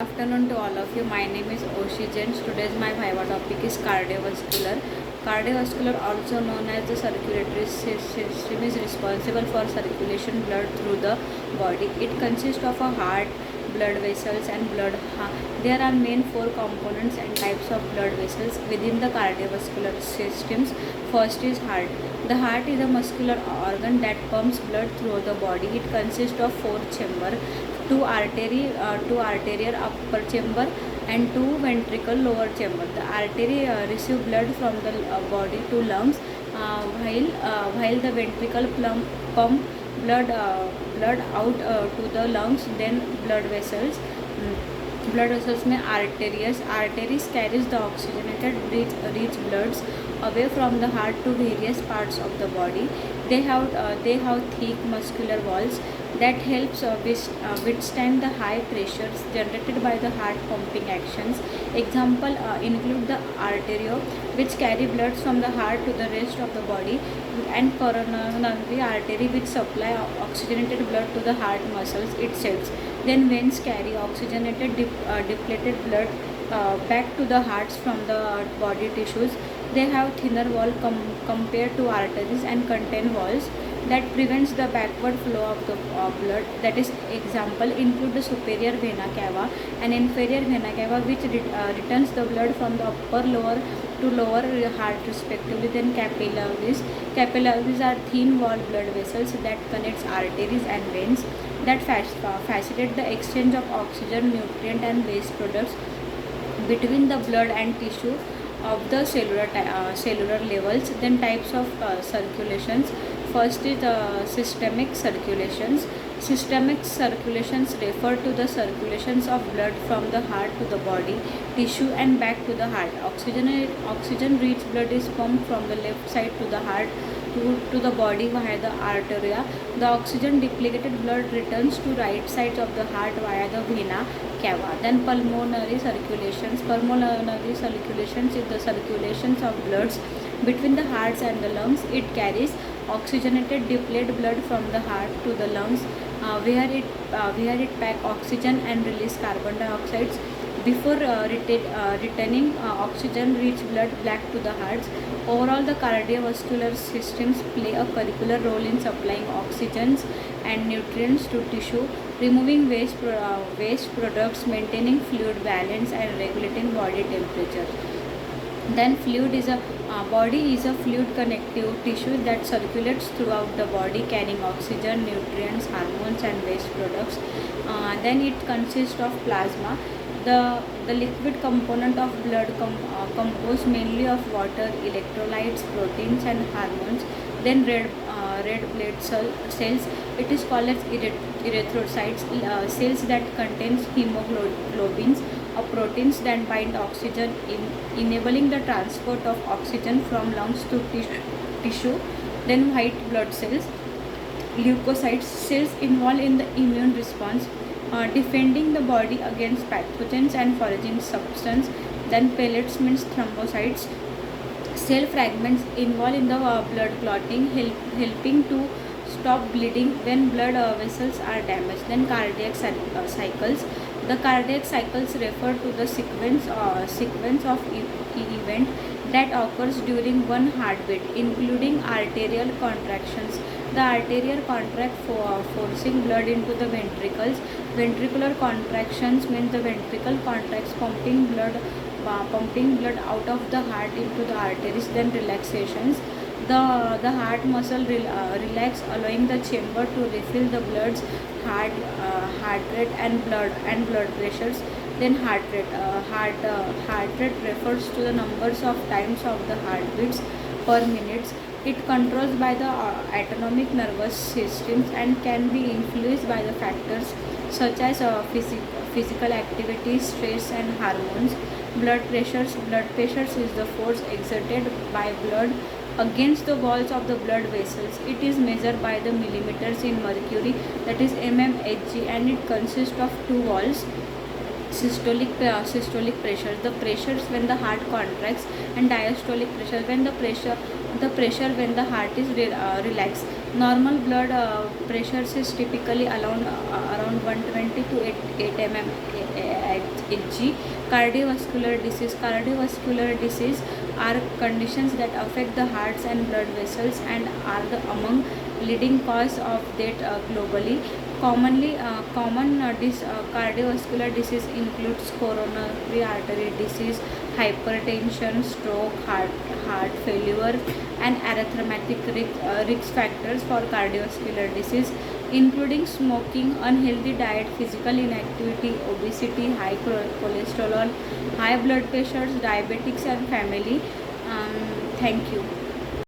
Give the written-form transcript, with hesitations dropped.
Afternoon to all of you. My name is Oshi James. Today's my Viva topic is cardiovascular. Cardiovascular, also known as the circulatory system, is responsible for circulation blood through the body. It consists of a heart, blood vessels, and blood. There are main four components and types of blood vessels within the cardiovascular systems. First is heart. The heart is a muscular organ that pumps blood through the body. It consists of four chambers, two arterial upper chamber and two ventricle lower chamber. The artery receive blood from the body to lungs, while the ventricle pump blood out to the lungs. Then blood vessels में arteries carries the oxygenated rich bloods away from the heart to various parts of the body. They have thick muscular walls that helps withstand the high pressures generated by the heart pumping actions. Example include the arterio, which carry blood from the heart to the rest of the body, and coronary artery, which supply oxygenated blood to the heart muscles itself. Then veins carry oxygenated depleted blood back to the hearts from the body tissues. They have thinner wall compared to arteries and contain walls that prevents the backward flow of the blood. That is, example include the superior vena cava and inferior vena cava, which returns the blood from the upper lower to lower heart respectively. Then capillaries are thin walled blood vessels that connects arteries and veins that facilitate the exchange of oxygen, nutrient and waste products between the blood and tissue of the cellular levels. Then types of circulations. First is systemic circulations. Systemic circulations refer to the circulations of blood from the heart to the body, tissue and back to the heart. Oxygen rich blood is pumped from the left side to the heart to the body via the arteria. The oxygen depleted blood returns to right sides of the heart via the vena cava. Then pulmonary circulations. Pulmonary circulations is the circulations of bloods between the hearts and the lungs. It carries oxygenated depleted blood from the heart to the lungs, where it pack oxygen and release carbon dioxide before returning oxygen-rich blood back to the hearts. Overall, the cardiovascular systems play a curricular role in supplying oxygens and nutrients to tissue, removing waste products, maintaining fluid balance, and regulating body temperature. Then body is a fluid connective tissue that circulates throughout the body, carrying oxygen, nutrients, hormones and waste products. Then it consists of plasma. The liquid component of blood composed mainly of water, electrolytes, proteins and hormones. Then red blood cells. It is called as erythrocytes, cells that contains hemoglobins, proteins that bind oxygen, enabling the transport of oxygen from lungs to tissue. Then white blood cells, leukocytes, cells involved in the immune response, defending the body against pathogens and foreign substance. Then pellets means thrombocytes, cell fragments involved in the blood clotting, helping to stop bleeding when blood vessels are damaged. Then cardiac cycles. The cardiac cycles refer to the sequence of event that occurs during one heartbeat, including arterial contractions. The arterial contract forcing blood into the ventricles. Ventricular contractions means the ventricle contracts, pumping blood out of the heart into the arteries. Then relaxations. The heart muscle relax, allowing the chamber to refill the blood's heart rate and blood pressures. Then heart rate refers to the numbers of times of the heartbeats per minute. It controls by the autonomic nervous systems and can be influenced by the factors such as physical activity, stress and hormones. Blood pressures is the force exerted by blood against the walls of the blood vessels. It is measured by the millimeters in mercury, that is mmHg, and it consists of two walls. Systolic pressure, the pressures when the heart contracts, and diastolic pressure when the pressure when the heart is relaxed. Normal blood pressures is typically around 120 to 8 mm Hg. Cardiovascular disease. Cardiovascular disease are conditions that affect the hearts and blood vessels and are among leading cause of death globally. Cardiovascular disease includes coronary artery disease, hypertension, stroke, heart failure, and arithmetic risk factors for cardiovascular disease, including smoking, unhealthy diet, physical inactivity, obesity, high cholesterol, high blood pressure, diabetics, and family. Thank you.